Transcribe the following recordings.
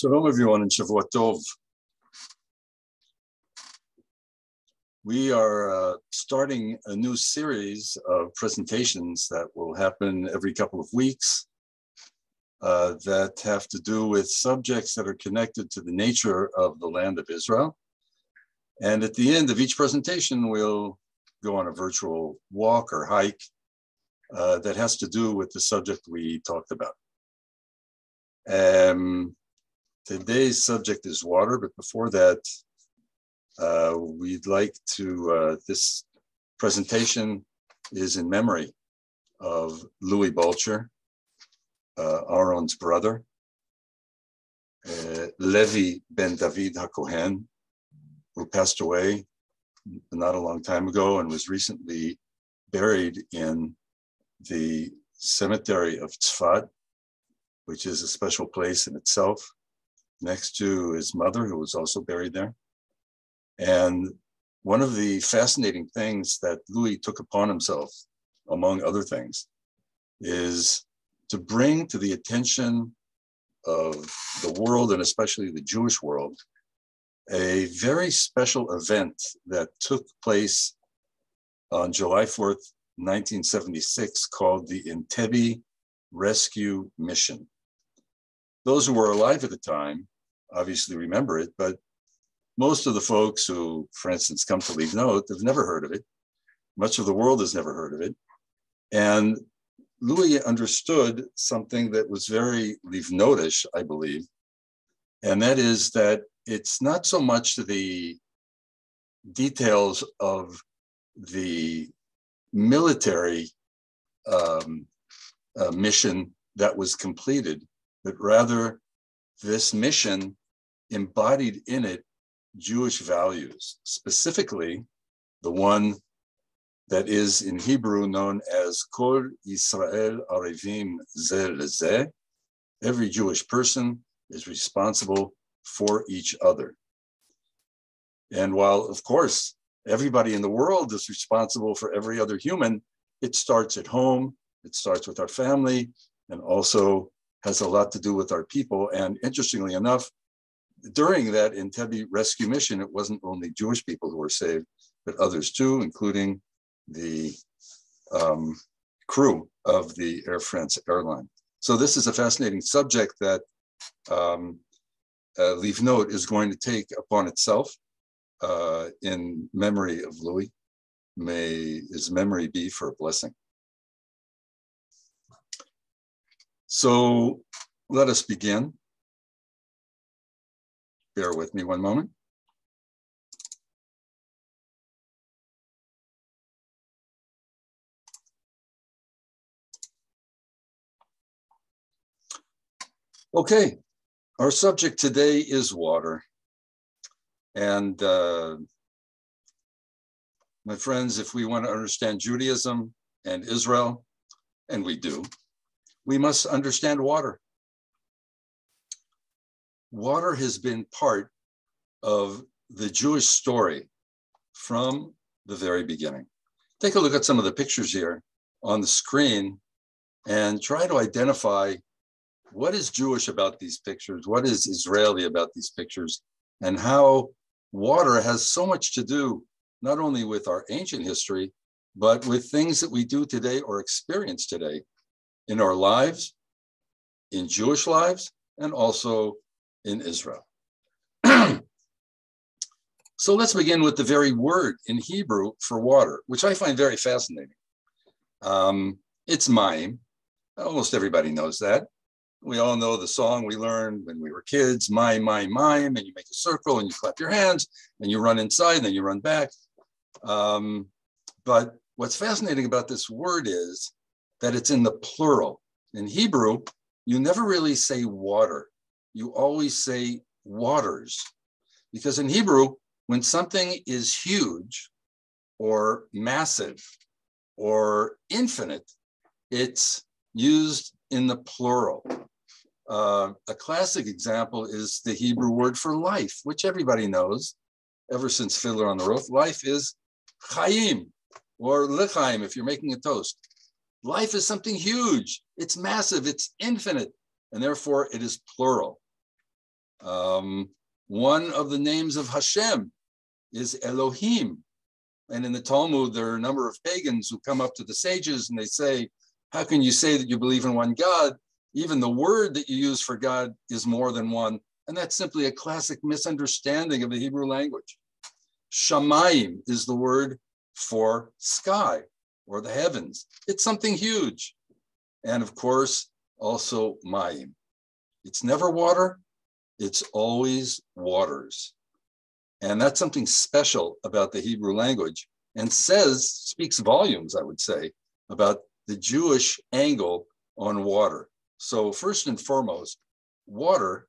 Shalom everyone and Shavua Tov. We are starting a new series of presentations that will happen every couple of weeks that have to do with subjects that are connected to the nature of the land of Israel. And at the end of each presentation, we'll go on a virtual walk or hike that has to do with the subject we talked about. Today's subject is water, but before that, we'd like to, this presentation is in memory of Louis Bolcher, Aaron's brother, Levi ben David HaKohen, who passed away not a long time ago and was recently buried in the cemetery of Tzfat, which is a special place in itself, next to his mother, who was also buried there. And one of the fascinating things that Louis took upon himself, among other things, is to bring to the attention of the world, and especially the Jewish world, a very special event that took place on July 4th, 1976, called the Entebbe Rescue Mission. Those who were alive at the time obviously remember it, but most of the folks who, for instance, come to leave note have never heard of it. Much of the world has never heard of it. And Louis understood something that was very leave notish, I believe, and that is that it's not so much the details of the military mission that was completed, but rather this mission embodied in it Jewish values, specifically the one that is in Hebrew known as Kol Yisrael Arevim Zeh Lezeh. Every Jewish person is responsible for each other. And while, of course, everybody in the world is responsible for every other human, it starts at home, it starts with our family, and also has a lot to do with our people. And interestingly enough, during that Entebbe rescue mission, it wasn't only Jewish people who were saved, but others too, including the crew of the Air France airline. So this is a fascinating subject that Leave Note is going to take upon itself in memory of Louis. May his memory be for a blessing. So let us begin. Bear with me one moment. Okay, our subject today is water. And my friends, if we want to understand Judaism and Israel, and we do, we must understand water. Water has been part of the Jewish story from the very beginning. Take a look at some of the pictures here on the screen and try to identify what is Jewish about these pictures, what is Israeli about these pictures, and how water has so much to do not only with our ancient history, but with things that we do today or experience today in our lives, in Jewish lives, and also in Israel. So let's begin with the very word in Hebrew for water, which I find very fascinating. It's mayim. Almost everybody knows that. We all know the song we learned when we were kids, mayim, mayim, mayim, and you make a circle and you clap your hands and you run inside and then you run back. But what's fascinating about this word is that it's in the plural. In Hebrew, you never really say water. You always say waters. Because in Hebrew, when something is huge or massive or infinite, it's used in the plural. A classic example is the Hebrew word for life, which everybody knows ever since Fiddler on the Roof. Life is chayim, or lechaim if you're making a toast. Life is something huge. It's massive. It's infinite. And therefore, it is plural. One of the names of Hashem is Elohim. And in the Talmud, there are a number of pagans who come up to the sages and they say, how can you say that you believe in one God? Even the word that you use for God is more than one. And that's simply a classic misunderstanding of the Hebrew language. Shamayim is the word for sky or the heavens. It's something huge. And of course, also Mayim. It's never water, it's always waters. And that's something special about the Hebrew language and speaks volumes, I would say, about the Jewish angle on water. So first and foremost, water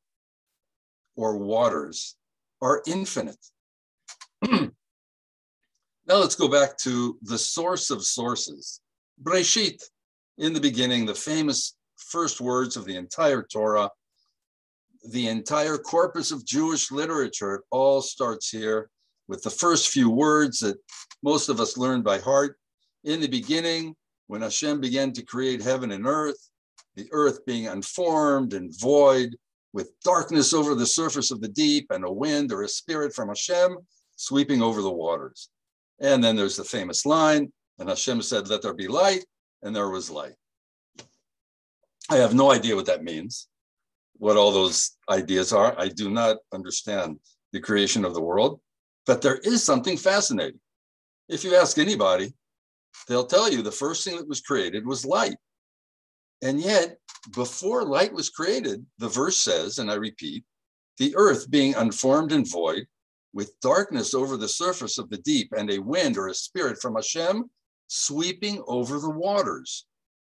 or waters are infinite. Now let's go back to the source of sources. Breshit, in the beginning, the famous first words of the entire Torah, the entire corpus of Jewish literature, it all starts here with the first few words that most of us learned by heart. In the beginning, when Hashem began to create heaven and earth, the earth being unformed and void, with darkness over the surface of the deep and a wind or a spirit from Hashem sweeping over the waters. And then there's the famous line, and Hashem said, let there be light, and there was light. I have no idea what that means, what all those ideas are. I do not understand the creation of the world, but there is something fascinating. If you ask anybody, they'll tell you the first thing that was created was light. And yet, before light was created, the verse says, and I repeat, the earth being unformed and void, with darkness over the surface of the deep, and a wind or a spirit from Hashem sweeping over the waters.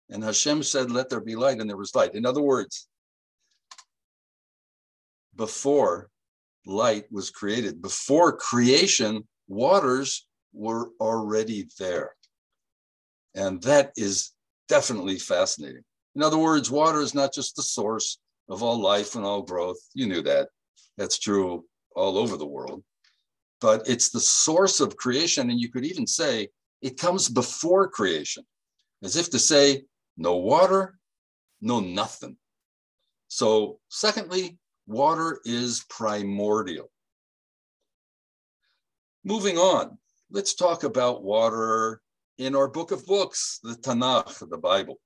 And Hashem said, let there be light, and there was light. In other words, before light was created, before creation, waters were already there. And that is definitely fascinating. In other words, water is not just the source of all life and all growth. You knew that. That's true all over the world. But it's the source of creation. And you could even say it comes before creation, as if to say, no water, no nothing. So secondly, water is primordial. Moving on, let's talk about water in our book of books, the Tanakh, the Bible.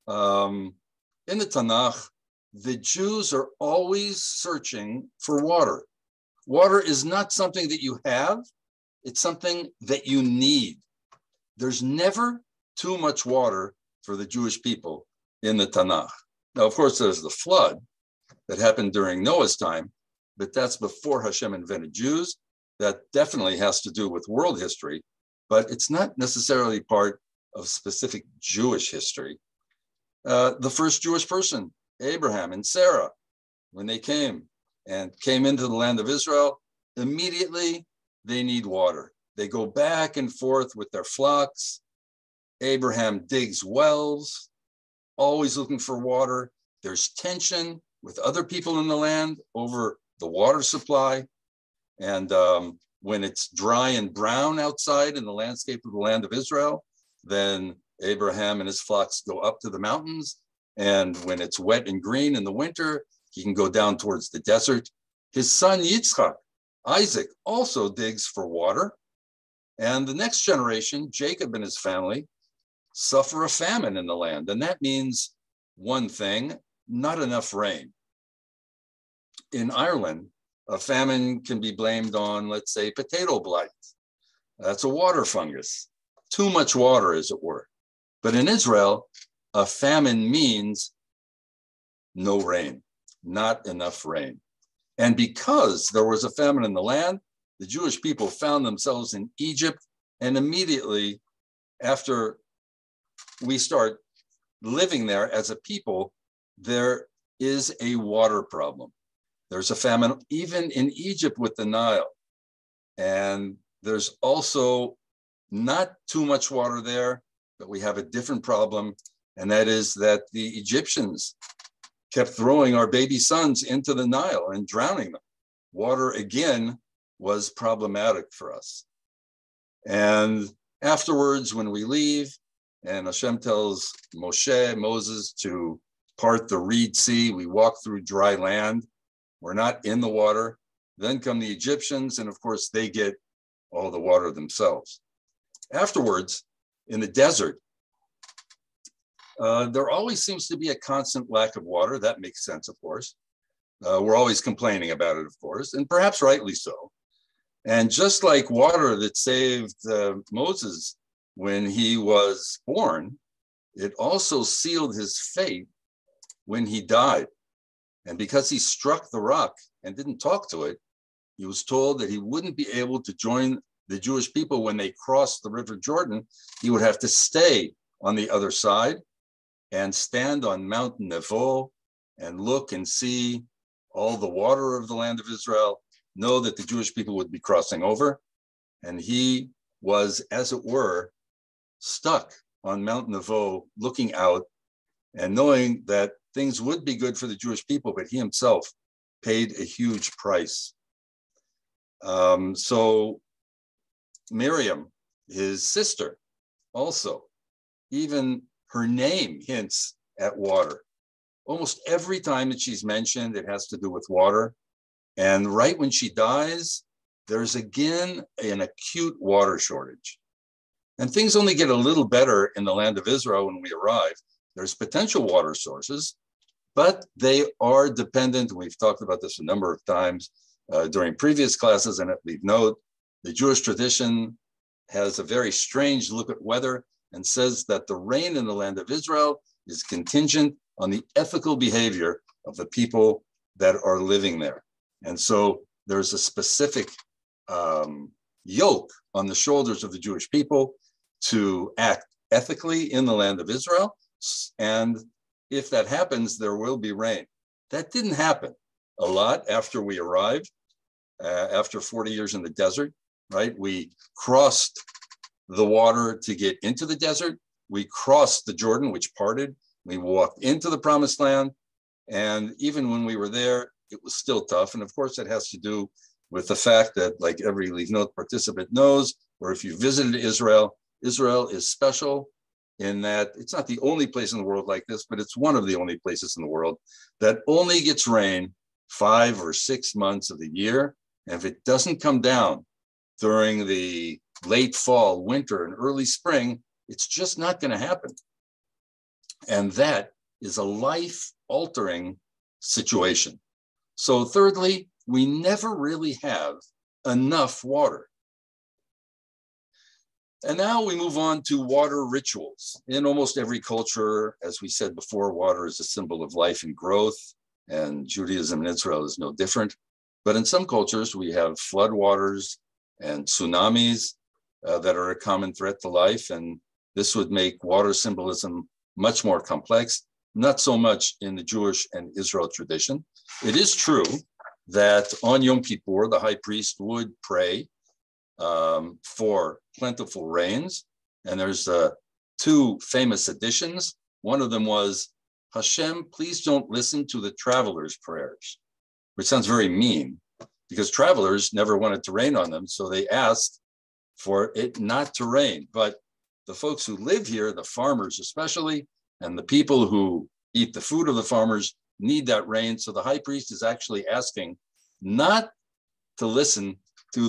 In the Tanakh, the Jews are always searching for water. Water is not something that you have, it's something that you need. There's never too much water for the Jewish people in the Tanakh. Now, of course, there's the flood that happened during Noah's time, but that's before Hashem invented Jews. That definitely has to do with world history, but it's not necessarily part of specific Jewish history. The first Jewish person, Abraham and Sarah, when they came into the land of Israel, immediately they need water. They go back and forth with their flocks. Abraham digs wells, always looking for water. There's tension with other people in the land over the water supply. And when it's dry and brown outside in the landscape of the land of Israel, then Abraham and his flocks go up to the mountains. And when it's wet and green in the winter, he can go down towards the desert. His son Yitzchak, Isaac, also digs for water. And the next generation, Jacob and his family, suffer a famine in the land. And that means one thing, not enough rain. In Ireland, a famine can be blamed on, let's say, potato blight. That's a water fungus. Too much water, as it were. But in Israel, a famine means no rain, not enough rain. And because there was a famine in the land, the Jewish people found themselves in Egypt. And immediately after we start living there as a people, there is a water problem. There's a famine even in Egypt with the Nile. And there's also not too much water there, but we have a different problem. And that is that the Egyptians kept throwing our baby sons into the Nile and drowning them. Water, again, was problematic for us. And afterwards, when we leave, and Hashem tells Moses to part the Reed Sea. We walk through dry land. We're not in the water. Then come the Egyptians, and of course, they get all the water themselves. Afterwards, in the desert, there always seems to be a constant lack of water. That makes sense, of course. We're always complaining about it, of course, and perhaps rightly so. And just like water that saved Moses when he was born, it also sealed his fate when he died. And because he struck the rock and didn't talk to it, he was told that he wouldn't be able to join the Jewish people when they crossed the River Jordan. He would have to stay on the other side and stand on Mount Nebo and look and see all the water of the land of Israel, know that the Jewish people would be crossing over. And he was, as it were, stuck on Mount Nebo, looking out and knowing that things would be good for the Jewish people, but he himself paid a huge price. So Miriam, his sister, also, even her name hints at water. Almost every time that she's mentioned, it has to do with water. And right when she dies, there's again an acute water shortage. And things only get a little better in the land of Israel when we arrive. There's potential water sources, but they are dependent. We've talked about this a number of times during previous classes, and leave note, the Jewish tradition has a very strange look at weather and says that the rain in the land of Israel is contingent on the ethical behavior of the people that are living there. And so there's a specific yoke on the shoulders of the Jewish people to act ethically in the land of Israel. And if that happens, there will be rain. That didn't happen a lot after we arrived, after 40 years in the desert, right? We crossed the water to get into the desert. We crossed the Jordan, which parted. We walked into the promised land. And even when we were there, it was still tough. And of course, it has to do with the fact that, like every Leave Note participant knows, or if you visited Israel, Israel is special in that it's not the only place in the world like this, but it's one of the only places in the world that only gets rain 5 or 6 months of the year. And if it doesn't come down during the late fall, winter, and early spring, it's just not going to happen. And that is a life-altering situation. So thirdly, we never really have enough water. And now we move on to water rituals. In almost every culture, as we said before, water is a symbol of life and growth, and Judaism in Israel is no different. But in some cultures, we have floodwaters and tsunamis that are a common threat to life, and this would make water symbolism much more complex, not so much in the Jewish and Israel tradition. It is true that on Yom Kippur, the high priest would pray for plentiful rains. And there's 2 famous additions. One of them was, Hashem, please don't listen to the travelers' prayers, which sounds very mean because travelers never wanted to rain on them. So they asked for it not to rain. But the folks who live here, the farmers especially, and the people who eat the food of the farmers need that rain. So the high priest is actually asking not to listen to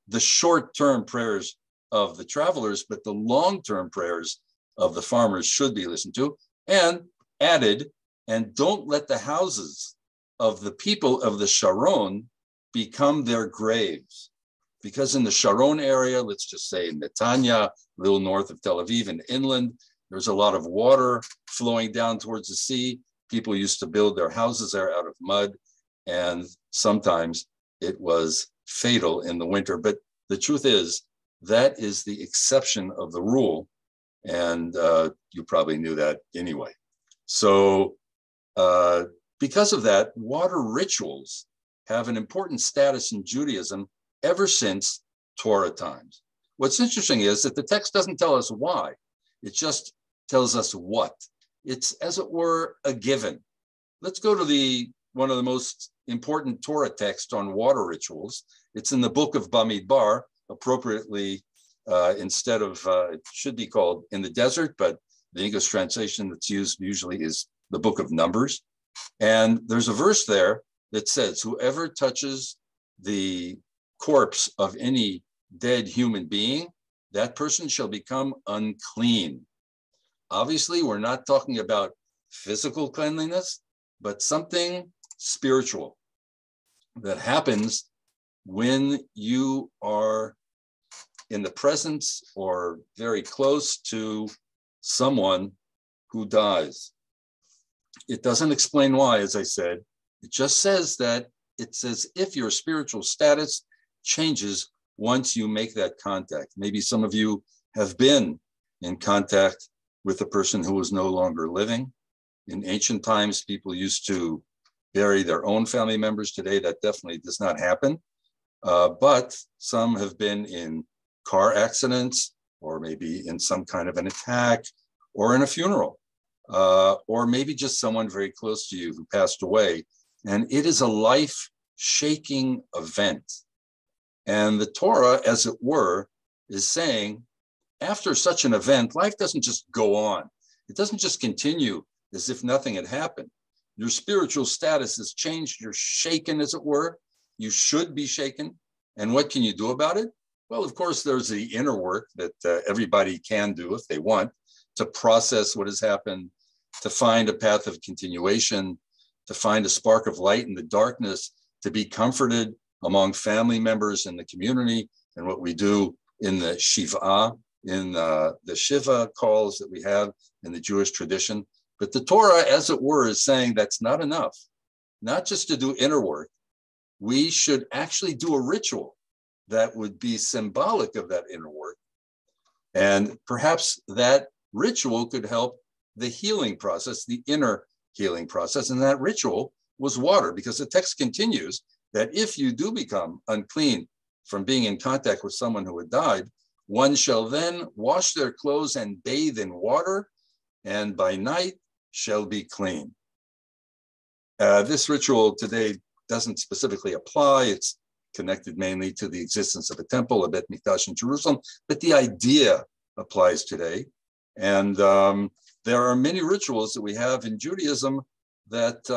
the short-term prayers of the travelers, but the long-term prayers of the farmers should be listened to, and added, and don't let the houses of the people of the Sharon become their graves. Because in the Sharon area, let's just say in Netanya, a little north of Tel Aviv and inland, there's a lot of water flowing down towards the sea. People used to build their houses there out of mud, and sometimes it was fatal in the winter. But the truth is, that is the exception of the rule, and you probably knew that anyway. So because of that, water rituals have an important status in Judaism ever since Torah times. What's interesting is that the text doesn't tell us why. It just tells us what. It's, as it were, a given. Let's go to one of the most important Torah texts on water rituals. It's in the book of Bamidbar, appropriately, instead of, it should be called In the Desert, but the English translation that's used usually is the book of Numbers. And there's a verse there that says, whoever touches the corpse of any dead human being, that person shall become unclean. Obviously, we're not talking about physical cleanliness, but something spiritual that happens when you are in the presence or very close to someone who dies. It doesn't explain why, as I said. It just says that it's as if your spiritual status changes once you make that contact. Maybe some of you have been in contact with a person who is no longer living. In ancient times, people used to bury their own family members. Today, that definitely does not happen. But some have been in car accidents, or maybe in some kind of an attack, or in a funeral, or maybe just someone very close to you who passed away. And it is a life-shaking event. And the Torah, as it were, is saying, after such an event, life doesn't just go on. It doesn't just continue as if nothing had happened. Your spiritual status has changed. You're shaken, as it were. You should be shaken. And what can you do about it? Well, of course, there's the inner work that everybody can do if they want to process what has happened, to find a path of continuation, to find a spark of light in the darkness, to be comforted among family members in the community, and what we do in the Shiva, in the Shiva calls that we have in the Jewish tradition. But the Torah, as it were, is saying that's not enough, not just to do inner work. We should actually do a ritual that would be symbolic of that inner work. And perhaps that ritual could help the healing process, the inner healing process. And that ritual was water, because the text continues that if you do become unclean from being in contact with someone who had died, one shall then wash their clothes and bathe in water, and by night shall be clean. This ritual today doesn't specifically apply. It's connected mainly to the existence of a temple, a Bet Mikdash in Jerusalem, but the idea applies today. And there are many rituals that we have in Judaism that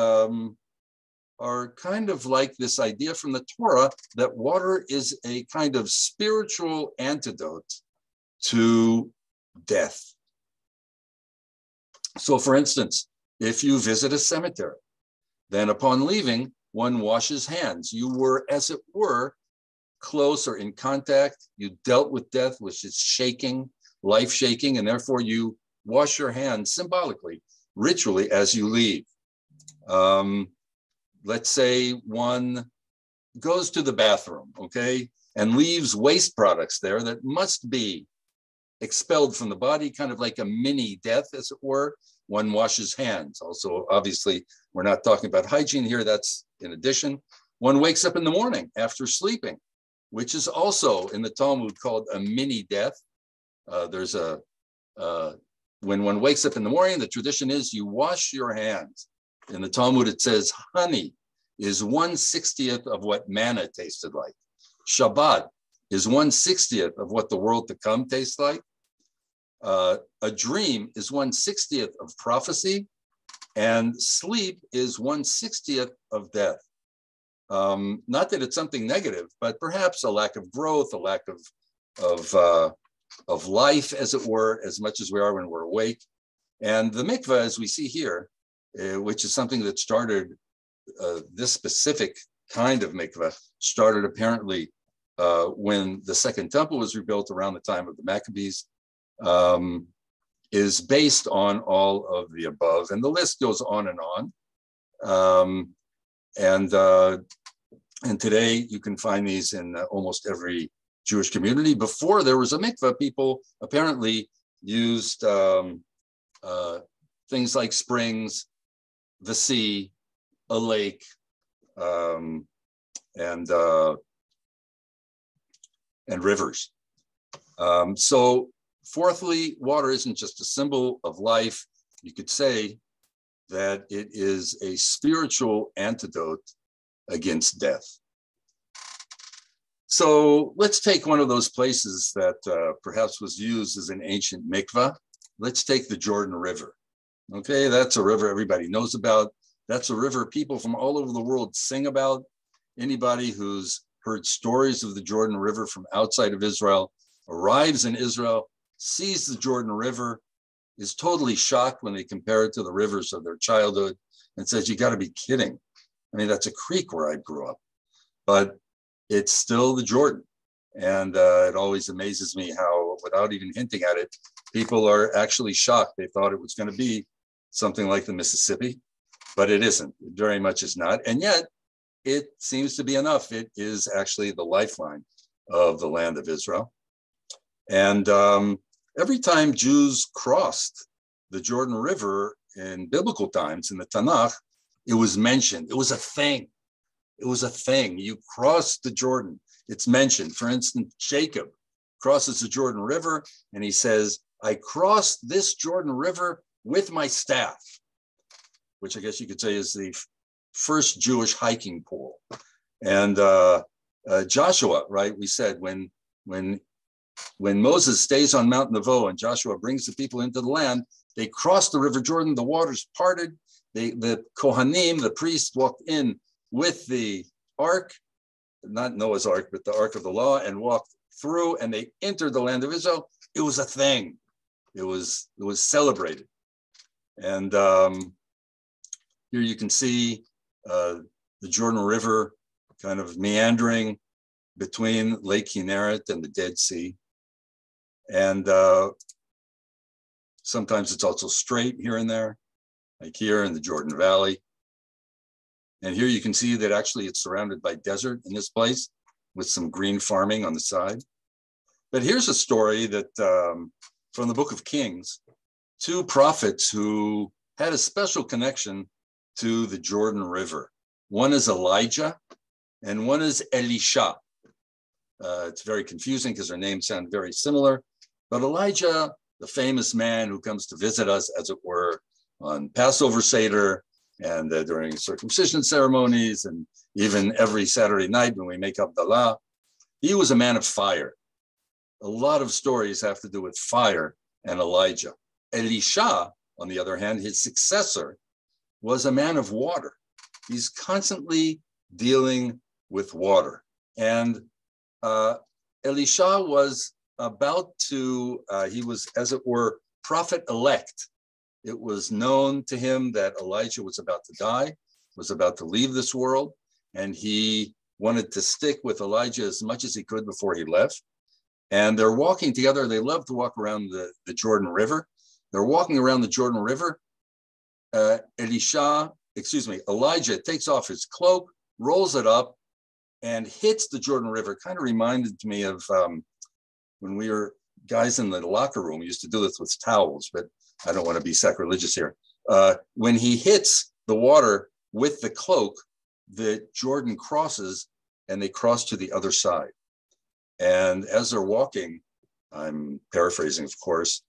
are kind of like this idea from the Torah that water is a kind of spiritual antidote to death. So for instance, if you visit a cemetery, then upon leaving, one washes hands. You were, as it were, close or in contact. You dealt with death, which is shaking, life shaking, and therefore you wash your hands symbolically, ritually, as you leave. Let's say one goes to the bathroom, okay, and leaves waste products there that must be expelled from the body, kind of like a mini death, as it were. One washes hands. Also, obviously, we're not talking about hygiene here. That's in addition. One wakes up in the morning after sleeping, which is also in the Talmud called a mini death. When one wakes up in the morning, the tradition is you wash your hands. In the Talmud, it says honey is 1/60th of what manna tasted like. Shabbat is 1/60th of what the world to come tastes like. A dream is 1/60th of prophecy, and sleep is 1/60th of death. Not that it's something negative, but perhaps a lack of growth, a lack of life, as it were, as much as we are when we're awake. And the mikvah, as we see here, which is something that started, this specific kind of mikvah started apparently when the Second Temple was rebuilt around the time of the Maccabees, is based on all of the above. And the list goes on and on. And today you can find these in almost every Jewish community. Before there was a mikvah, people apparently used things like springs, the sea, a lake, and rivers. So fourthly, water isn't just a symbol of life. You could say that it is a spiritual antidote against death. So let's take one of those places that perhaps was used as an ancient mikvah. Let's take the Jordan River. Okay, that's a river everybody knows about. That's a river people from all over the world sing about. Anybody who's heard stories of the Jordan River from outside of Israel arrives in Israel, sees the Jordan River, is totally shocked when they compare it to the rivers of their childhood and says, you got to be kidding. I mean, that's a creek where I grew up, but it's still the Jordan. And it always amazes me how, without even hinting at it, people are actually shocked. They thought it was going to be something like the Mississippi, but it isn't. It very much is not. And yet it seems to be enough. It is actually the lifeline of the land of Israel. And every time Jews crossed the Jordan River in biblical times in the Tanakh, it was mentioned. It was a thing. It was a thing. You crossed the Jordan. It's mentioned. For instance, Jacob crosses the Jordan River and he says, I crossed this Jordan River with my staff, which I guess you could say is the first Jewish hiking pole. And Joshua, right? We said when Moses stays on Mount Nebo and Joshua brings the people into the land, they crossed the River Jordan, the waters parted, the Kohanim, the priests, walked in with the ark, not Noah's ark, but the ark of the law, and walked through, and they entered the land of Israel. It was a thing. It was celebrated. And here you can see the Jordan River kind of meandering between Lake Kinneret and the Dead Sea. And sometimes it's also straight here and there, like here in the Jordan Valley. And here you can see that actually it's surrounded by desert in this place with some green farming on the side. But here's a story that from the book of Kings, two prophets who had a special connection to the Jordan River. One is Elijah and one is Elisha. It's very confusing because their names sound very similar. But Elijah, the famous man who comes to visit us, as it were, on Passover Seder and during circumcision ceremonies, and even every Saturday night when we make Havdalah, he was a man of fire. A lot of stories have to do with fire and Elijah. Elisha, on the other hand, his successor, was a man of water. He's constantly dealing with water. And Elisha was about to, he was, as it were, prophet-elect. It was known to him that Elijah was about to die, was about to leave this world, and he wanted to stick with Elijah as much as he could before he left. And they're walking together. They love to walk around the Jordan River. They're walking around the Jordan River. Elijah takes off his cloak, rolls it up, and hits the Jordan River. Kind of reminded me of when we were guys in the locker room. We used to do this with towels, but I don't want to be sacrilegious here. When he hits the water with the cloak, the Jordan crosses and they cross to the other side. And as they're walking, I'm paraphrasing, of course,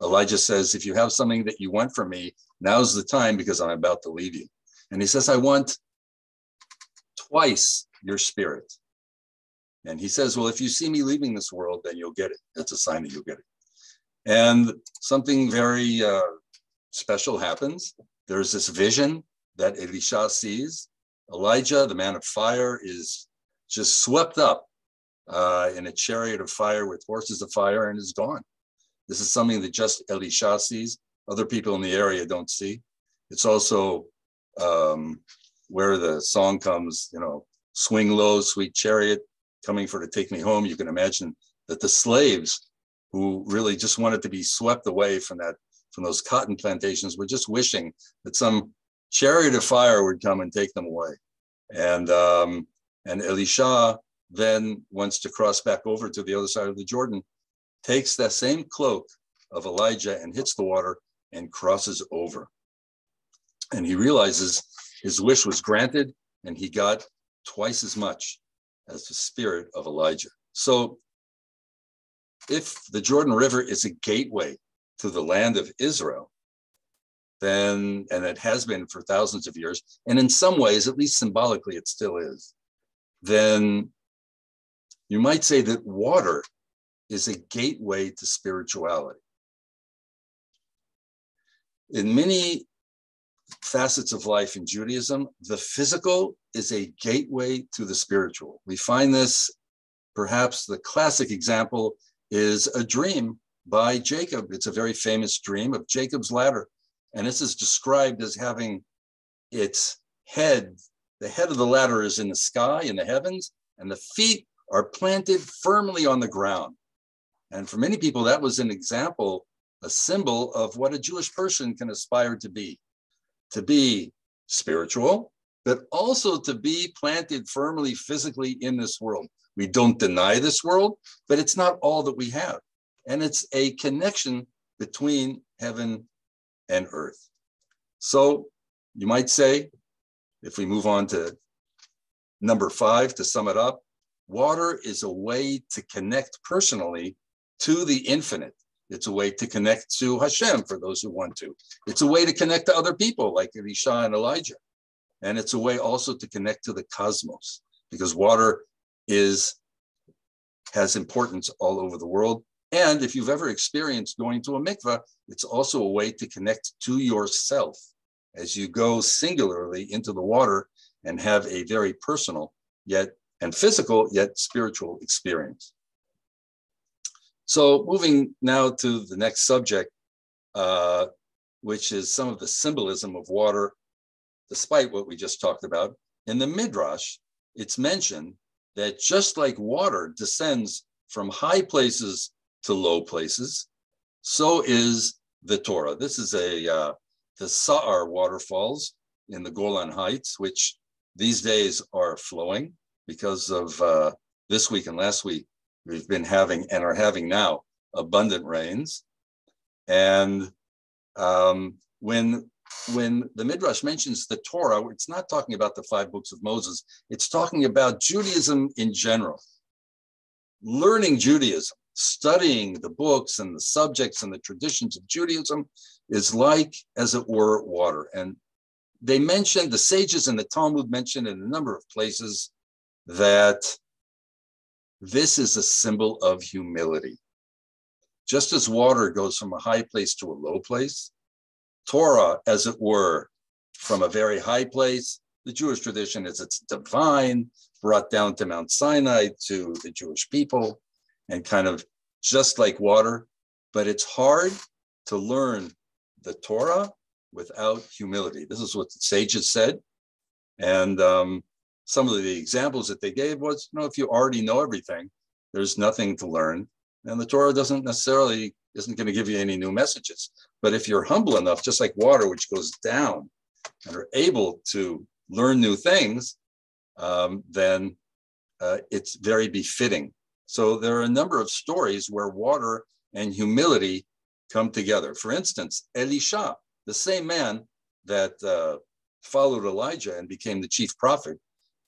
Elijah says, if you have something that you want from me, now's the time because I'm about to leave you. And he says, I want twice your spirit. And he says, well, if you see me leaving this world, then you'll get it. That's a sign that you'll get it. And something very special happens. There's this vision that Elisha sees. Elijah, the man of fire, is just swept up in a chariot of fire with horses of fire and is gone. This is something that just Elisha sees. Other people in the area don't see. It's also where the song comes, swing low, sweet chariot, coming for to take me home. You can imagine that the slaves who really just wanted to be swept away from those cotton plantations were just wishing that some chariot of fire would come and take them away. And Elisha then wants to cross back over to the other side of the Jordan, takes that same cloak of Elijah and hits the water and crosses over. And he realizes his wish was granted and he got twice as much as the spirit of Elijah. So if the Jordan River is a gateway to the land of Israel, then, and it has been for thousands of years, and in some ways, at least symbolically, it still is, then you might say that water is a gateway to spirituality. In many facets of life in Judaism, the physical is a gateway to the spiritual. We find this, perhaps the classic example is a dream by Jacob. It's a very famous dream of Jacob's ladder. And this is described as having its head, the head of the ladder is in the sky, in the heavens, and the feet are planted firmly on the ground. And for many people, that was an example, a symbol of what a Jewish person can aspire to be spiritual, but also to be planted firmly physically in this world. We don't deny this world, but it's not all that we have. And it's a connection between heaven and earth. So you might say, if we move on to number 5, to sum it up, water is a way to connect personally to the infinite. It's a way to connect to Hashem for those who want to. It's a way to connect to other people like Elisha and Elijah. And it's a way also to connect to the cosmos, because water has importance all over the world. And if you've ever experienced going to a mikvah, it's also a way to connect to yourself as you go singularly into the water and have a very personal and physical yet spiritual experience. So moving now to the next subject, which is some of the symbolism of water, despite what we just talked about. In the Midrash, it's mentioned that just like water descends from high places to low places, so is the Torah. This is the Sa'ar waterfalls in the Golan Heights, which these days are flowing because of this week and last week. We've been having and are having now abundant rains. And when the Midrash mentions the Torah, it's not talking about the 5 books of Moses. It's talking about Judaism in general. Learning Judaism, studying the books and the subjects and the traditions of Judaism is like, as it were, water. And they mentioned, the sages in the Talmud mentioned in a number of places that this is a symbol of humility. Just as water goes from a high place to a low place, Torah, as it were, from a very high place, the Jewish tradition is it's divine, brought down to Mount Sinai to the Jewish people, and kind of just like water. But it's hard to learn the Torah without humility. This is what the sages said. And some of the examples that they gave was, if you already know everything, there's nothing to learn. And the Torah isn't going to give you any new messages. But if you're humble enough, just like water, which goes down, and are able to learn new things, then it's very befitting. So there are a number of stories where water and humility come together. For instance, Elisha, the same man that followed Elijah and became the chief prophet,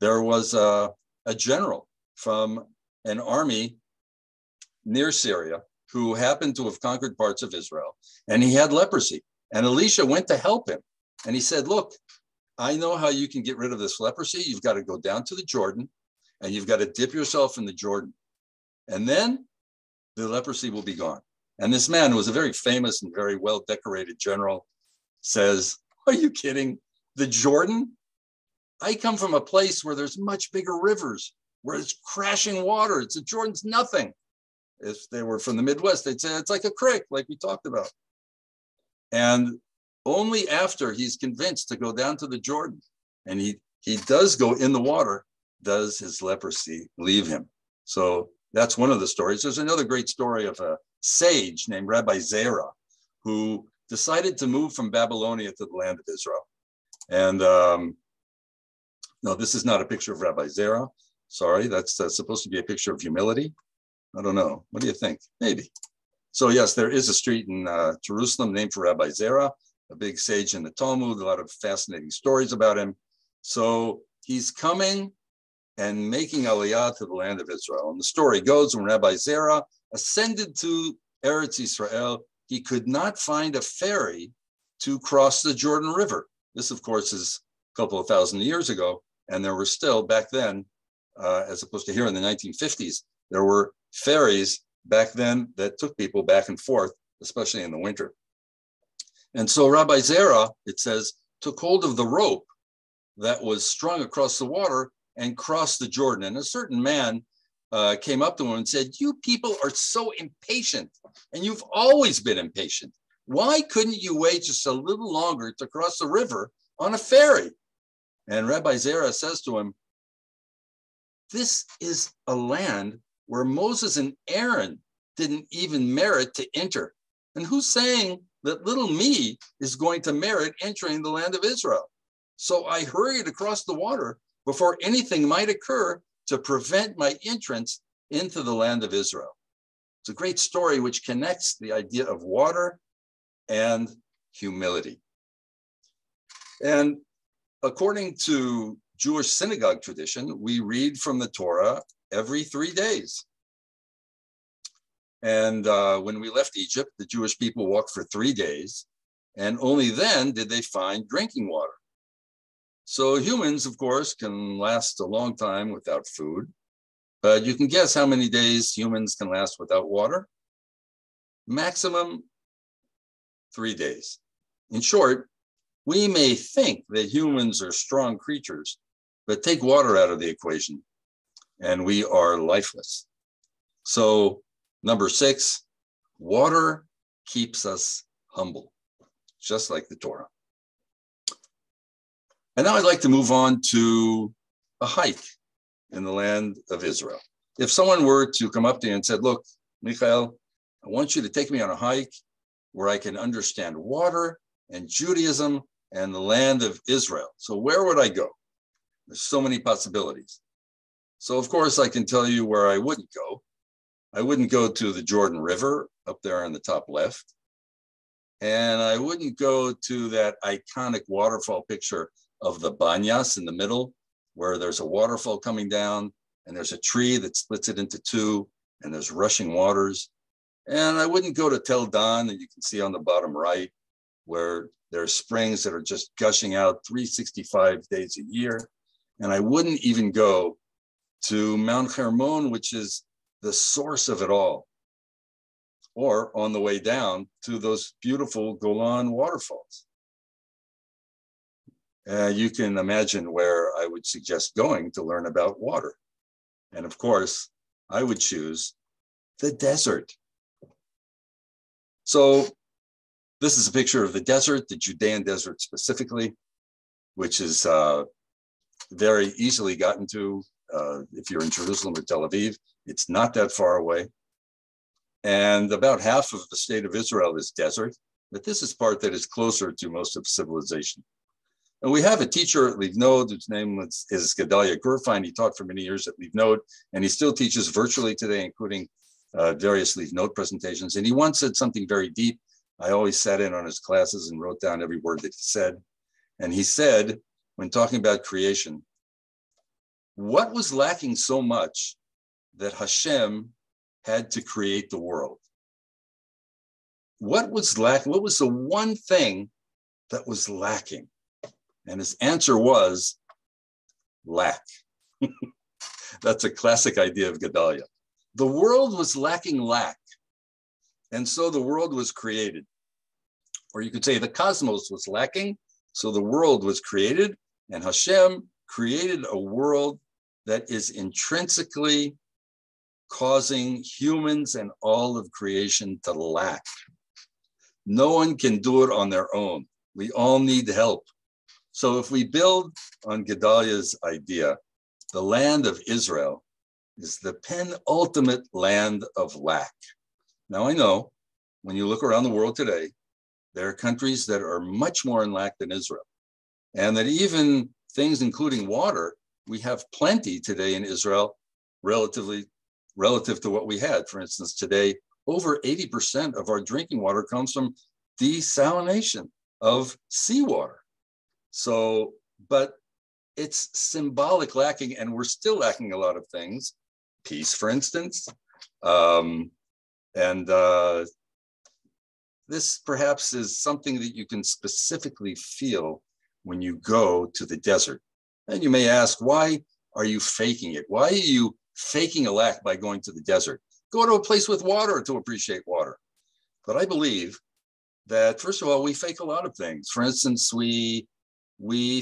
there was a general from an army near Syria who happened to have conquered parts of Israel, and he had leprosy. And Elisha went to help him. And he said, look, I know how you can get rid of this leprosy. You've got to go down to the Jordan, and you've got to dip yourself in the Jordan. And then the leprosy will be gone. And this man, who was a very famous and very well-decorated general, says, are you kidding? The Jordan? I come from a place where there's much bigger rivers, where it's crashing water. The Jordan's nothing. If they were from the Midwest, they'd say it's like a creek, like we talked about. And only after he's convinced to go down to the Jordan, and he does go in the water, does his leprosy leave him. So that's one of the stories. There's another great story of a sage named Rabbi Zera, who decided to move from Babylonia to the land of Israel. And no, this is not a picture of Rabbi Zera. Sorry, that's supposed to be a picture of humility. I don't know. What do you think? Maybe. So yes, there is a street in Jerusalem named for Rabbi Zera, a big sage in the Talmud, a lot of fascinating stories about him. So he's coming and making aliyah to the land of Israel. And the story goes, when Rabbi Zera ascended to Eretz Israel, he could not find a ferry to cross the Jordan River. This, of course, is a couple of thousand years ago. And there were still, back then, as opposed to here in the 1950s, there were ferries back then that took people back and forth, especially in the winter. And so Rabbi Zera, it says, took hold of the rope that was strung across the water and crossed the Jordan. And a certain man came up to him and said, "You people are so impatient, and you've always been impatient. Why couldn't you wait just a little longer to cross the river on a ferry?" And Rabbi Zera says to him, "This is a land where Moses and Aaron didn't even merit to enter. And who's saying that little me is going to merit entering the land of Israel? So I hurried across the water before anything might occur to prevent my entrance into the land of Israel." It's a great story which connects the idea of water and humility. And according to Jewish synagogue tradition, we read from the Torah every 3 days. And when we left Egypt, the Jewish people walked for 3 days, and only then did they find drinking water. So humans, of course, can last a long time without food, but you can guess how many days humans can last without water? Maximum 3 days. In short, we may think that humans are strong creatures, but take water out of the equation, and we are lifeless. So, number 6, water keeps us humble, just like the Torah. And now I'd like to move on to a hike in the land of Israel. If someone were to come up to you and said, "Look, Michael, I want you to take me on a hike where I can understand water and Judaism and the land of Israel. So where would I go?" There's so many possibilities. So of course I can tell you where I wouldn't go. I wouldn't go to the Jordan River up there on the top left. And I wouldn't go to that iconic waterfall picture of the Banyas in the middle, where there's a waterfall coming down and there's a tree that splits it into two and there's rushing waters. And I wouldn't go to Tel Dan that you can see on the bottom right, where there are springs that are just gushing out 365 days a year. And I wouldn't even go to Mount Hermon, which is the source of it all, or on the way down to those beautiful Golan waterfalls. You can imagine where I would suggest going to learn about water. And of course, I would choose the desert. So this is a picture of the desert, the Judean Desert specifically, which is very easily gotten to if you're in Jerusalem or Tel Aviv. It's not that far away. And about half of the state of Israel is desert, but this is part that is closer to most of civilization. And we have a teacher at Livnod whose name is Gedalia Gurfine. He taught for many years at Livnod, and he still teaches virtually today, including various Livnod presentations. And he once said something very deep. I always sat in on his classes and wrote down every word that he said. And he said, when talking about creation, what was lacking so much that Hashem had to create the world? What was lacking? What was the one thing that was lacking? And his answer was lack. That's a classic idea of Gedalia. The world was lacking lack. And so the world was created. Or you could say the cosmos was lacking, so the world was created, and Hashem created a world that is intrinsically causing humans and all of creation to lack. No one can do it on their own. We all need help. So if we build on Gedalia's idea, the land of Israel is the penultimate land of lack. Now I know when you look around the world today, there are countries that are much more in lack than Israel. And that even things including water, we have plenty today in Israel relative to what we had. For instance, today, over 80% of our drinking water comes from desalination of seawater. So, but it's symbolic lacking, and we're still lacking a lot of things. Peace, for instance. This perhaps is something that you can specifically feel when you go to the desert. And you may ask, why are you faking it? Why are you faking a lack by going to the desert? Go to a place with water to appreciate water. But I believe that, first of all, we fake a lot of things. For instance, we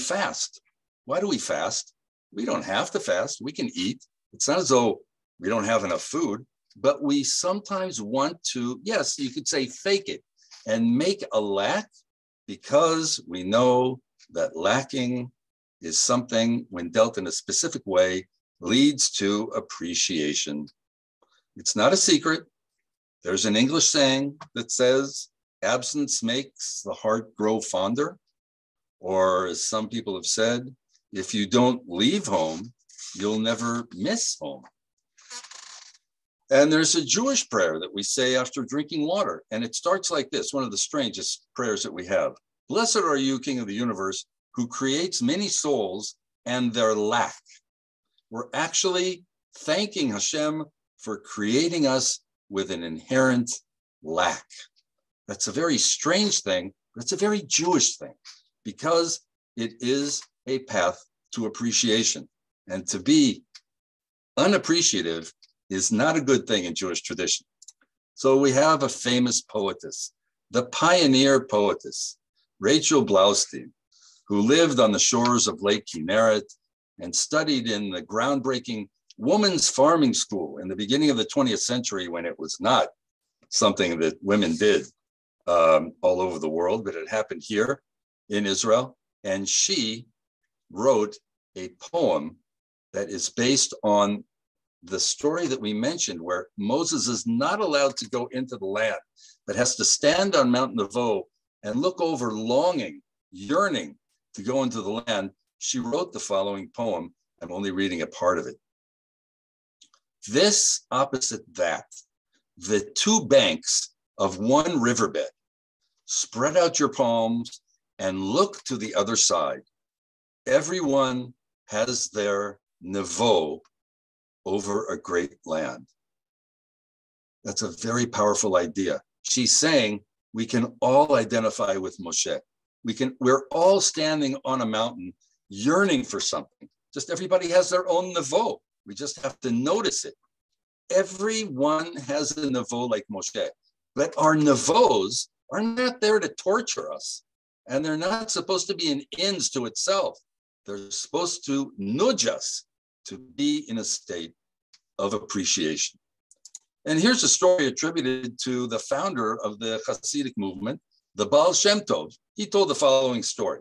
fast. Why do we fast? We don't have to fast. We can eat. It's not as though we don't have enough food, but we sometimes want to, yes, you could say fake it and make a lack, because we know that lacking is something, when dealt in a specific way, leads to appreciation. It's not a secret. There's an English saying that says, absence makes the heart grow fonder. Or as some people have said, if you don't leave home, you'll never miss home. And there's a Jewish prayer that we say after drinking water. And it starts like this, one of the strangest prayers that we have. Blessed are you, King of the universe, who creates many souls and their lack. We're actually thanking Hashem for creating us with an inherent lack. That's a very strange thing, but it's a very Jewish thing, because it is a path to appreciation. And to be unappreciative is not a good thing in Jewish tradition. So we have a famous poetess, the pioneer poetess, Rachel Blaustein, who lived on the shores of Lake Kinneret and studied in the groundbreaking women's farming school in the beginning of the 20th century, when it was not something that women did all over the world, but it happened here in Israel. And she wrote a poem that is based on the story that we mentioned, where Moses is not allowed to go into the land, but has to stand on Mount Nebo and look over, longing, yearning to go into the land. She wrote the following poem. I'm only reading a part of it. This opposite that, the two banks of one riverbed, spread out your palms and look to the other side. Everyone has their Nevo over a great land. That's a very powerful idea. She's saying we can all identify with Moshe. We're all standing on a mountain yearning for something. Just everybody has their own Nevo. We just have to notice it. Everyone has a Nevo like Moshe, but our Nevos are not there to torture us. And they're not supposed to be an ends to itself. They're supposed to nudge us to be in a state of appreciation. And here's a story attributed to the founder of the Hasidic movement, the Baal Shem Tov. He told the following story,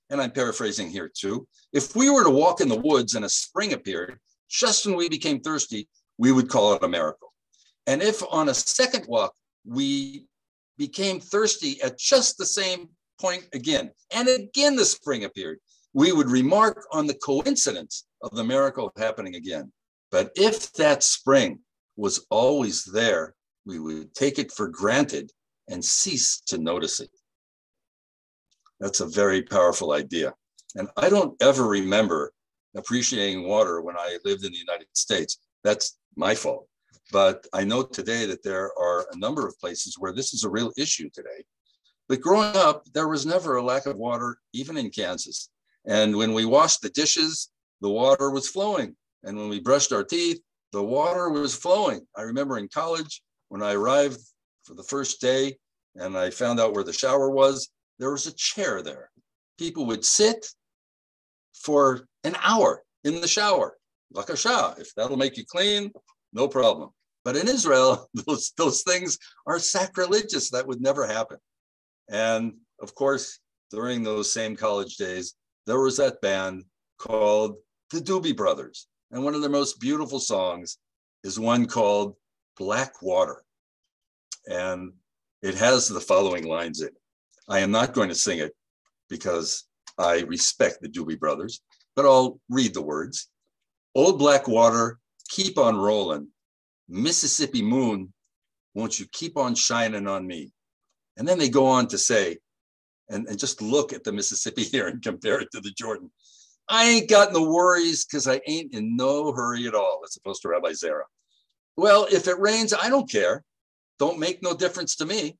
and I'm paraphrasing here too. If we were to walk in the woods and a spring appeared, just when we became thirsty, we would call it a miracle. And if on a second walk, we became thirsty at just the same point again, and again the spring appeared, we would remark on the coincidence of the miracle happening again. But if that spring was always there, we would take it for granted and cease to notice it. That's a very powerful idea. And I don't ever remember appreciating water when I lived in the United States. That's my fault. But I know today that there are a number of places where this is a real issue today. But growing up, there was never a lack of water, even in Kansas. And when we washed the dishes, the water was flowing. And when we brushed our teeth, the water was flowing. I remember in college, when I arrived for the first day and I found out where the shower was, there was a chair there. People would sit for an hour in the shower. Lakasha, if that'll make you clean, no problem. But in Israel, those things are sacrilegious. That would never happen. And of course, during those same college days, there was that band called the Doobie Brothers. And one of their most beautiful songs is one called Black Water. And it has the following lines in it. I am not going to sing it because I respect the Doobie Brothers, but I'll read the words. Old black water, keep on rolling. Mississippi moon, won't you keep on shining on me? And then they go on to say, and just look at the Mississippi here and compare it to the Jordan. I ain't got no worries because I ain't in no hurry at all, as opposed to Rabbi Zera. Well, if it rains, I don't care. Don't make no difference to me.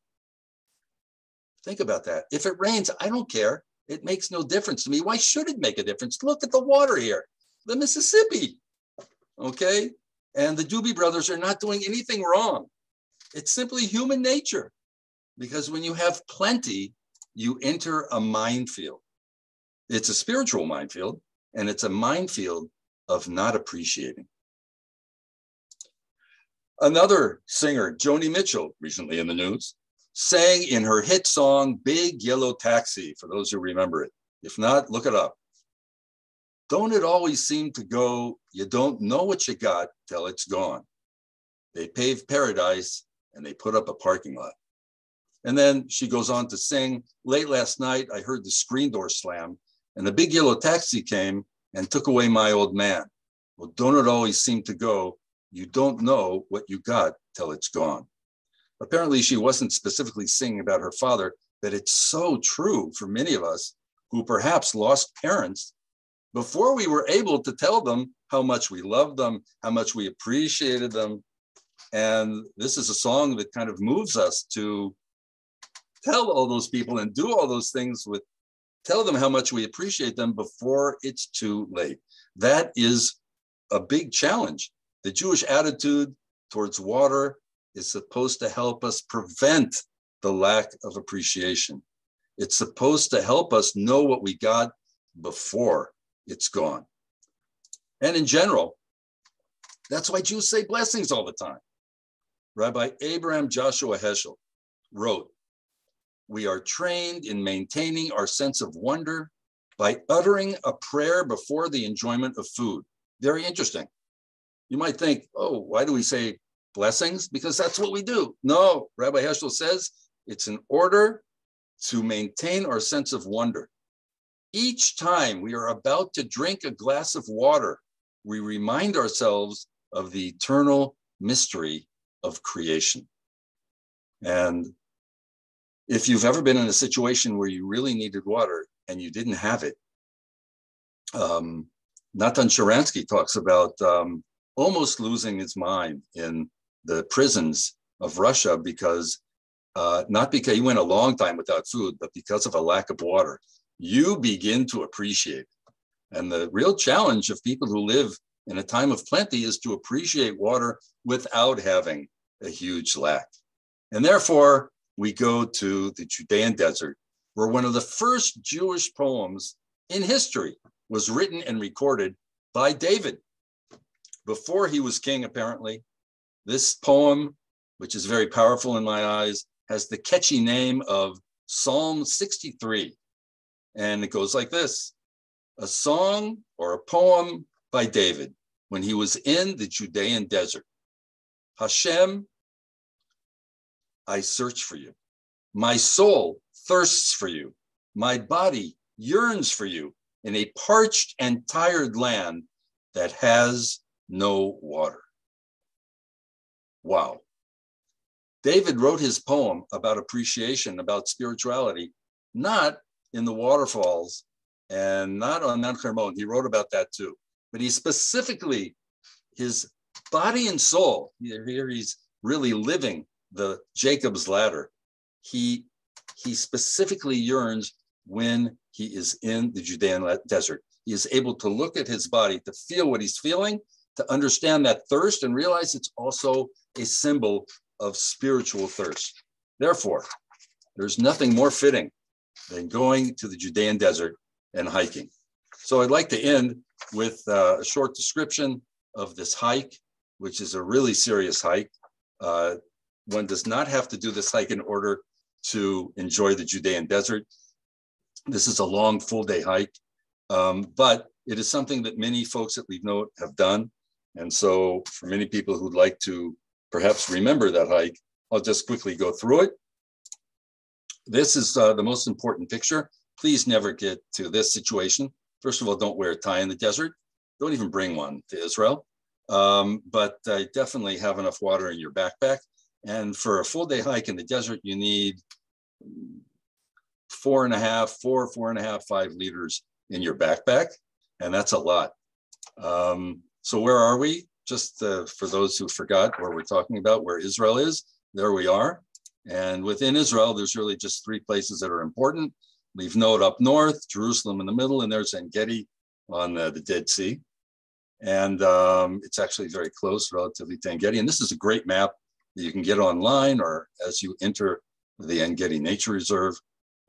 Think about that. If it rains, I don't care. It makes no difference to me. Why should it make a difference? Look at the water here, the Mississippi, okay? And the Doobie Brothers are not doing anything wrong. It's simply human nature. Because when you have plenty, you enter a minefield. It's a spiritual minefield, and it's a minefield of not appreciating. Another singer, Joni Mitchell, recently in the news, sang in her hit song, Big Yellow Taxi, for those who remember it. If not, look it up. Don't it always seem to go, you don't know what you got till it's gone. They paved paradise and they put up a parking lot. And then she goes on to sing, late last night, I heard the screen door slam and the big yellow taxi came and took away my old man. Well, don't it always seem to go, you don't know what you got till it's gone. Apparently she wasn't specifically singing about her father, but it's so true for many of us who perhaps lost parents before we were able to tell them how much we loved them, how much we appreciated them. And this is a song that kind of moves us to tell all those people and do all those things with, tell them how much we appreciate them before it's too late. That is a big challenge. The Jewish attitude towards water is supposed to help us prevent the lack of appreciation. It's supposed to help us know what we got before it's gone. And in general, that's why Jews say blessings all the time. Rabbi Abraham Joshua Heschel wrote, we are trained in maintaining our sense of wonder by uttering a prayer before the enjoyment of food. Very interesting. You might think, oh, why do we say blessings? Because that's what we do. No, Rabbi Heschel says it's in order to maintain our sense of wonder. Each time we are about to drink a glass of water, we remind ourselves of the eternal mystery of creation. And if you've ever been in a situation where you really needed water and you didn't have it, Natan Sharansky talks about almost losing his mind in the prisons of Russia because, not because he went a long time without food, but because of a lack of water. You begin to appreciate it. And the real challenge of people who live in a time of plenty is to appreciate water without having a huge lack. And therefore, we go to the Judean Desert, where one of the first Jewish poems in history was written and recorded by David. Before he was king, apparently. This poem, which is very powerful in my eyes, has the catchy name of Psalm 63. And it goes like this: a song or a poem by David when he was in the Judean Desert. Hashem, I search for you. My soul thirsts for you. My body yearns for you in a parched and tired land that has no water. Wow. David wrote his poem about appreciation, about spirituality, not in the waterfalls and not on Mount Hermon. He wrote about that too. But he specifically, his body and soul, here he's really living the Jacob's ladder. He specifically yearns when he is in the Judean desert. He is able to look at his body, to feel what he's feeling, to understand that thirst and realize it's also a symbol of spiritual thirst. Therefore, there's nothing more fitting than going to the Judean desert and hiking. So I'd like to end with a short description of this hike, which is a really serious hike. One does not have to do this hike in order to enjoy the Judean desert. This is a long full day hike, but it is something that many folks at Leave Note have done. And so for many people who'd like to perhaps remember that hike, I'll just quickly go through it. This is the most important picture. Please never get to this situation. First of all, don't wear a tie in the desert. Don't even bring one to Israel. But definitely have enough water in your backpack. And for a full day hike in the desert, you need 4.5, 5 liters in your backpack. And that's a lot. So where are we? Just for those who forgot where we're talking about, where Israel is, there we are. And within Israel, there's really just 3 places that are important. Leave Note up north, Jerusalem in the middle, and there's Engetti on the Dead Sea. And it's actually very close relatively to Engetti. And this is a great map that you can get online or as you enter the Engetti Nature Reserve.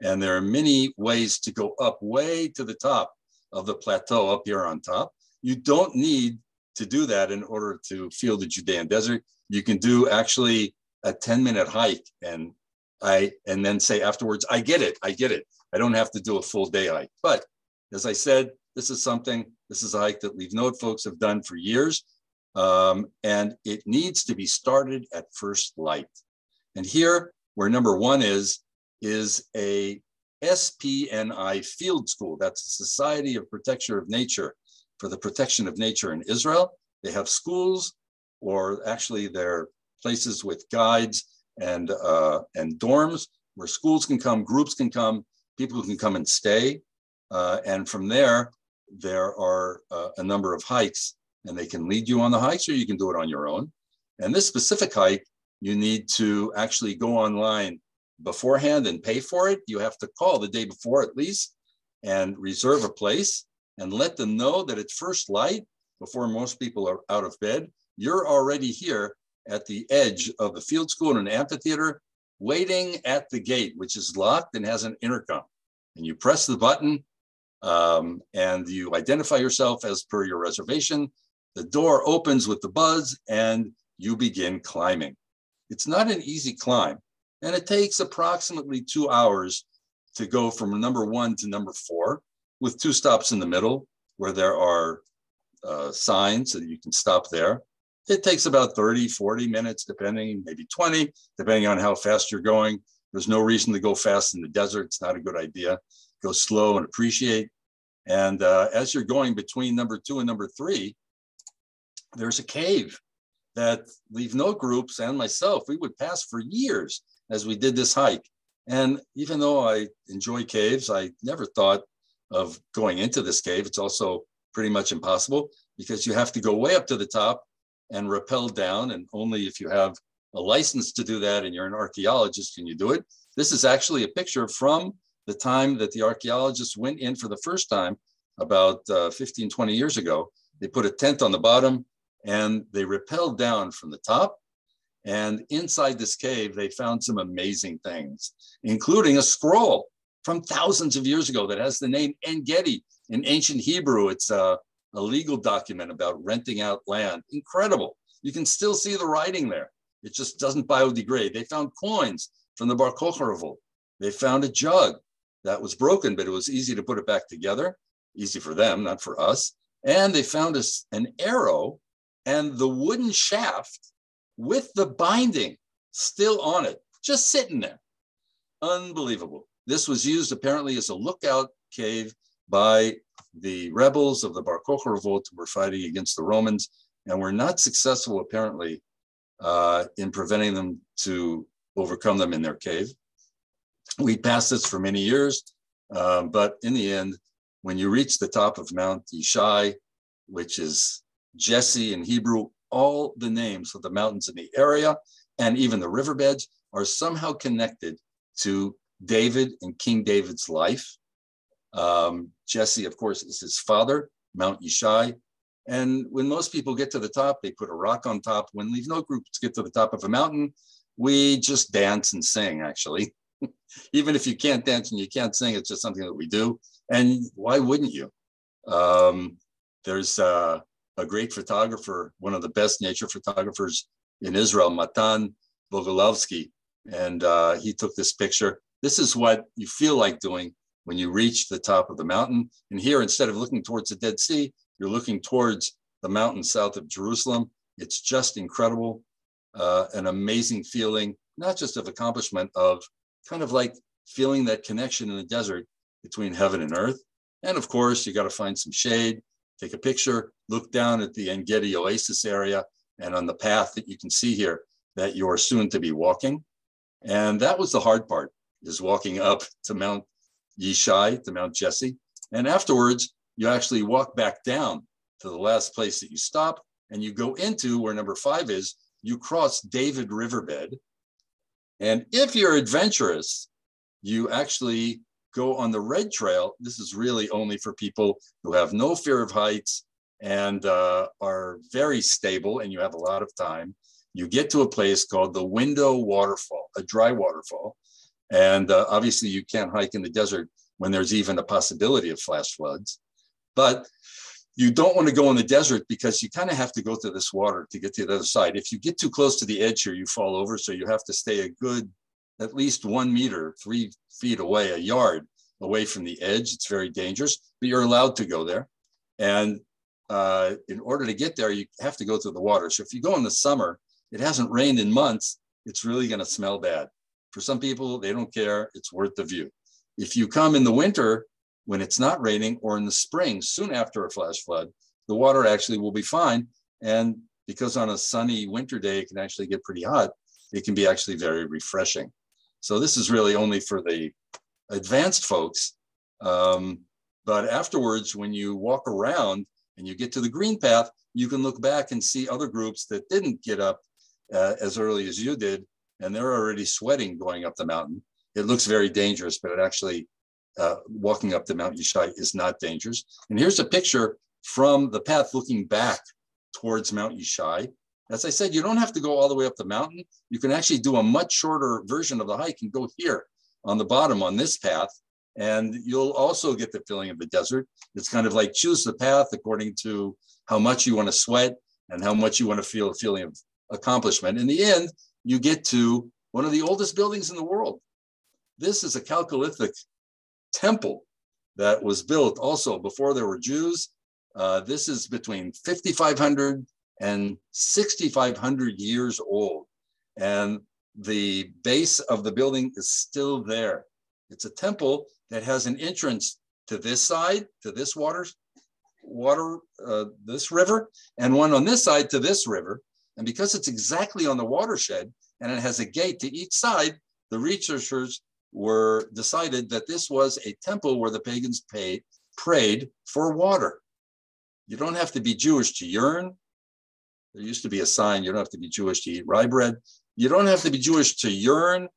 And there are many ways to go up way to the top of the plateau up here on top. You don't need to do that in order to feel the Judean Desert. You can do actually a 10-minute hike and then say afterwards, I get it. I don't have to do a full day hike. But as I said, this is a hike that Leave Note folks have done for years. And it needs to be started at first light. And here, where number one is a SPNI field school. That's the Society of Protection of Nature for the Protection of Nature in Israel. They have schools, or actually they're places with guides and dorms where schools can come, groups can come, people can come and stay. And from there are a number of hikes, and they can lead you on the hikes, or you can do it on your own. And this specific hike, you need to actually go online beforehand and pay for it. You have to call the day before at least and reserve a place and let them know that at first light, before most people are out of bed, you're already here at the edge of the field school in an amphitheater, waiting at the gate, which is locked and has an intercom. And you press the button and you identify yourself as per your reservation. The door opens with the buzz and you begin climbing. It's not an easy climb. And it takes approximately 2 hours to go from number 1 to number 4, with 2 stops in the middle where there are signs so that you can stop there. It takes about 30, 40 minutes, depending, maybe 20, depending on how fast you're going. There's no reason to go fast in the desert. It's not a good idea. Go slow and appreciate. And as you're going between number 2 and number 3, there's a cave that Leave Note groups and myself, we would pass for years as we did this hike. And even though I enjoy caves, I never thought of going into this cave. It's also pretty much impossible because you have to go way up to the top and rappel down. And only if you have a license to do that and you're an archaeologist can you do it. This is actually a picture from the time that the archaeologists went in for the first time about 15, 20 years ago. They put a tent on the bottom and they rappelled down from the top. And inside this cave, they found some amazing things, including a scroll from thousands of years ago that has the name Engetti in ancient Hebrew. It's a legal document about renting out land. Incredible. You can still see the writing there. It just doesn't biodegrade. They found coins from the Bar Kokhba revolt. They found a jug that was broken, but it was easy to put it back together. Easy for them, not for us. And they found an arrow and the wooden shaft with the binding still on it, just sitting there. Unbelievable. This was used apparently as a lookout cave by the rebels of the Bar Kokhba revolt who were fighting against the Romans and were not successful apparently in preventing them to overcome them in their cave. We passed this for many years, but in the end, when you reach the top of Mount Yishai, which is Jesse in Hebrew, all the names of the mountains in the area and even the riverbeds are somehow connected to David and King David's life. Jesse, of course, is his father, Mount Yishai. And when most people get to the top, they put a rock on top. When Leave Note groups get to the top of a mountain, we just dance and sing, actually. Even if you can't dance and you can't sing, it's just something that we do. And why wouldn't you? There's a great photographer, one of the best nature photographers in Israel, Matan Bogolovsky, and he took this picture. This is what you feel like doing when you reach the top of the mountain. And here, instead of looking towards the Dead Sea, you're looking towards the mountain south of Jerusalem. It's just incredible, an amazing feeling, not just of accomplishment, of kind of like feeling that connection in the desert between heaven and earth. And of course, you got to find some shade, take a picture, look down at the Engetti Oasis area and on the path that you can see here that you're soon to be walking. And that was the hard part, is walking up to Mount Yishai, to Mount Jesse. And afterwards, you actually walk back down to the last place that you stop and you go into where number 5 is. You cross David Riverbed. And if you're adventurous, you actually go on the red trail. This is really only for people who have no fear of heights and are very stable and you have a lot of time. You get to a place called the Window Waterfall. a dry waterfall. And obviously you can't hike in the desert when there's even a possibility of flash floods. But you don't want to go in the desert because you kind of have to go through this water to get to the other side. If you get too close to the edge here, you fall over. So you have to stay a good, at least 1 meter, 3 feet away, a yard away from the edge. It's very dangerous, but you're allowed to go there. And in order to get there, you have to go through the water. So if you go in the summer, it hasn't rained in months, it's really going to smell bad. For some people, they don't care. It's worth the view. If you come in the winter, when it's not raining, or in the spring, soon after a flash flood, the water actually will be fine. And because on a sunny winter day, it can actually get pretty hot, it can be actually very refreshing. So this is really only for the advanced folks. But afterwards, when you walk around and you get to the green path, you can look back and see other groups that didn't get up as early as you did, and they're already sweating going up the mountain. It looks very dangerous, but it actually, walking up the Mount Yishai is not dangerous. And here's a picture from the path looking back towards Mount Yishai. As I said, you don't have to go all the way up the mountain. You can actually do a much shorter version of the hike and go here on the bottom on this path. And you'll also get the feeling of the desert. It's kind of like choose the path according to how much you want to sweat and how much you want to feel a feeling of accomplishment. In the end, you get to one of the oldest buildings in the world. This is a Calcalithic Temple that was built also before there were Jews. This is between 5,500 and 6,500 years old. And the base of the building is still there. It's a temple that has an entrance to this side, to this this river, and one on this side to this river. And because it's exactly on the watershed and it has a gate to each side, the researchers decided that this was a temple where the pagans prayed for water. You don't have to be Jewish to yearn. There used to be a sign, you don't have to be Jewish to eat rye bread. You don't have to be Jewish to yearn.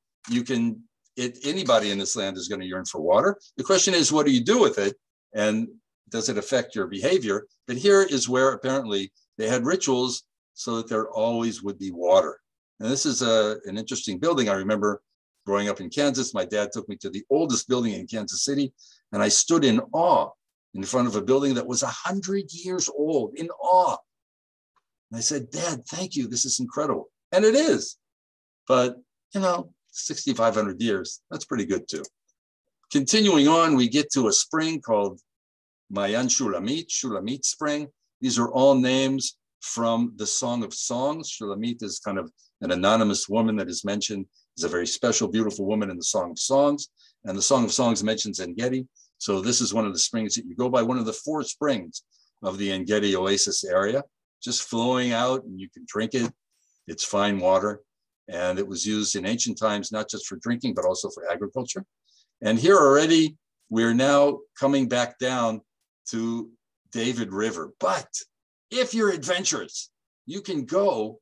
Anybody in this land is going to yearn for water. The question is, what do you do with it? And does it affect your behavior? But here is where apparently they had rituals so that there always would be water. And this is an interesting building. I remember growing up in Kansas, my dad took me to the oldest building in Kansas City, and I stood in awe in front of a building that was 100 years old, in awe. And I said, Dad, thank you. This is incredible. And it is. But, 6,500 years, that's pretty good too. Continuing on, we get to a spring called Mayancho, Shulamit Spring. These are all names from the Song of Songs. Shulamit is kind of an anonymous woman that is mentioned as a very special, beautiful woman in the Song of Songs. And the Song of Songs mentions Engetti. So this is one of the springs that you go by, one of the 4 springs of the Engetti Oasis area, just flowing out, and you can drink it. It's fine water. And it was used in ancient times, not just for drinking, but also for agriculture. And here already, we're now coming back down to David River. But if you're adventurous, you can go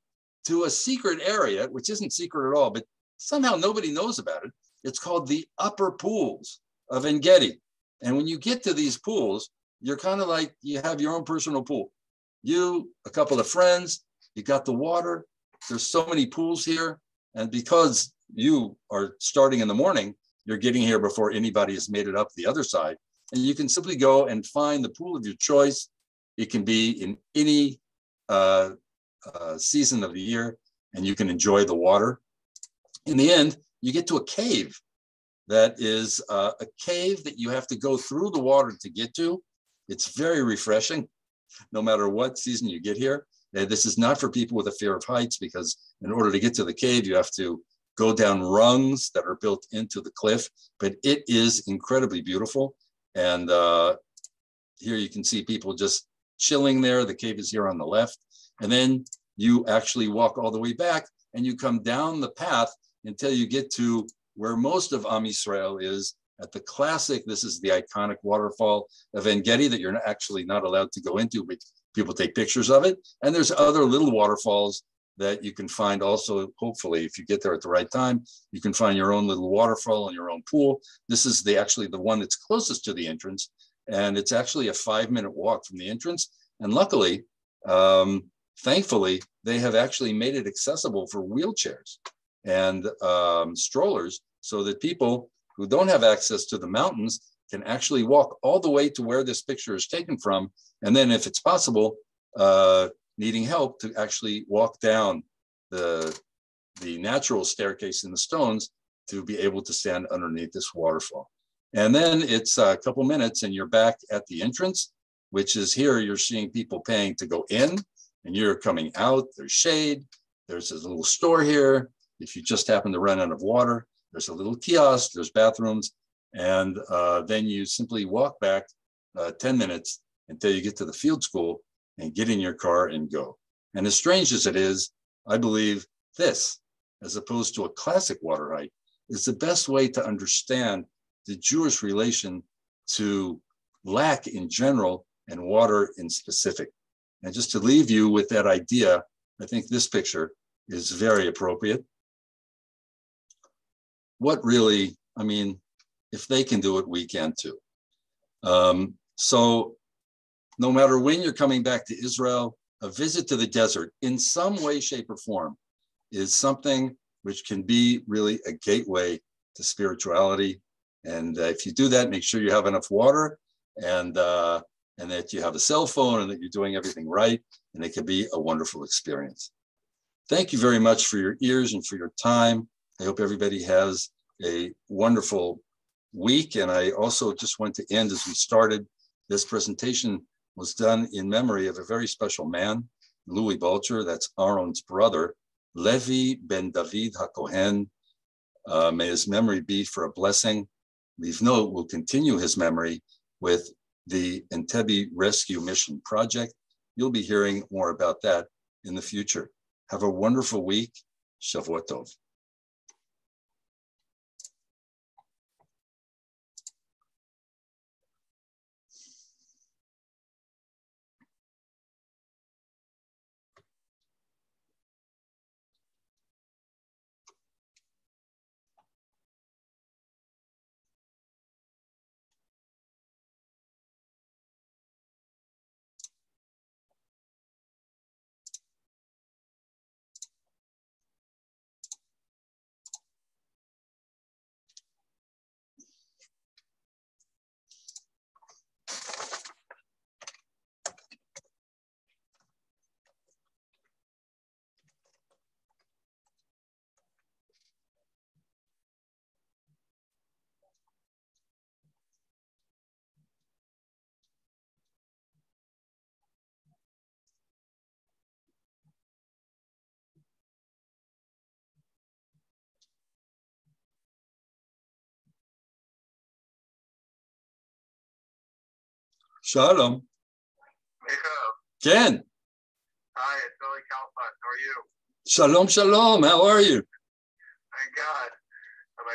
to a secret area, which isn't secret at all, but somehow nobody knows about it. It's called the Upper Pools of Engetti. And when you get to these pools, you're kind of like, you have your own personal pool. You, a couple of friends, you got the water. There's so many pools here. And because you are starting in the morning, you're getting here before anybody has made it up the other side. And you can simply go and find the pool of your choice. It can be in any season of the year, and you can enjoy the water. In the end, you get to a cave that is a cave that you have to go through the water to get to. It's very refreshing, no matter what season you get here. This is not for people with a fear of heights, because in order to get to the cave, you have to go down rungs that are built into the cliff, but it is incredibly beautiful. And here you can see people just chilling there. The cave is here on the left. And then you actually walk all the way back and you come down the path until you get to where most of Am Yisrael is, at the classic, this is the iconic waterfall of Engetti that you're actually not allowed to go into, but people take pictures of it. And there's other little waterfalls that you can find also, hopefully, if you get there at the right time, you can find your own little waterfall and your own pool. This is actually the one that's closest to the entrance. And it's actually a 5-minute walk from the entrance. And luckily, thankfully, they have actually made it accessible for wheelchairs. and strollers so that people who don't have access to the mountains can actually walk all the way to where this picture is taken from. And then if it's possible, needing help to actually walk down the natural staircase in the stones to be able to stand underneath this waterfall. And then it's a couple minutes and you're back at the entrance, which is here you're seeing people paying to go in and you're coming out. There's shade. There's a little store here. If you just happen to run out of water, there's a little kiosk, there's bathrooms. And then you simply walk back 10 minutes until you get to the field school and get in your car and go. And as strange as it is, I believe this, as opposed to a classic water hike, is the best way to understand the Jewish relation to lack in general and water in specific. And just to leave you with that idea, I think this picture is very appropriate. What really, I mean, if they can do it, we can too. So no matter when you're coming back to Israel, a visit to the desert in some way, shape, or form is something which can be really a gateway to spirituality. And if you do that, make sure you have enough water and that you have a cell phone and that you're doing everything right. And it can be a wonderful experience. Thank you very much for your ears and for your time. I hope everybody has a wonderful week. And I also just want to end as we started. This presentation was done in memory of a very special man, Louis Bulger, that's Aaron's brother, Levi ben David HaKohen. May his memory be for a blessing. Livnot will continue his memory with the Entebbe Rescue Mission Project. You'll be hearing more about that in the future. Have a wonderful week. Shavua Tov. Shalom. Mikvah. Ken. Hi, it's Billy Calfut. How are you? Shalom, shalom. How are you? Thank God. I'm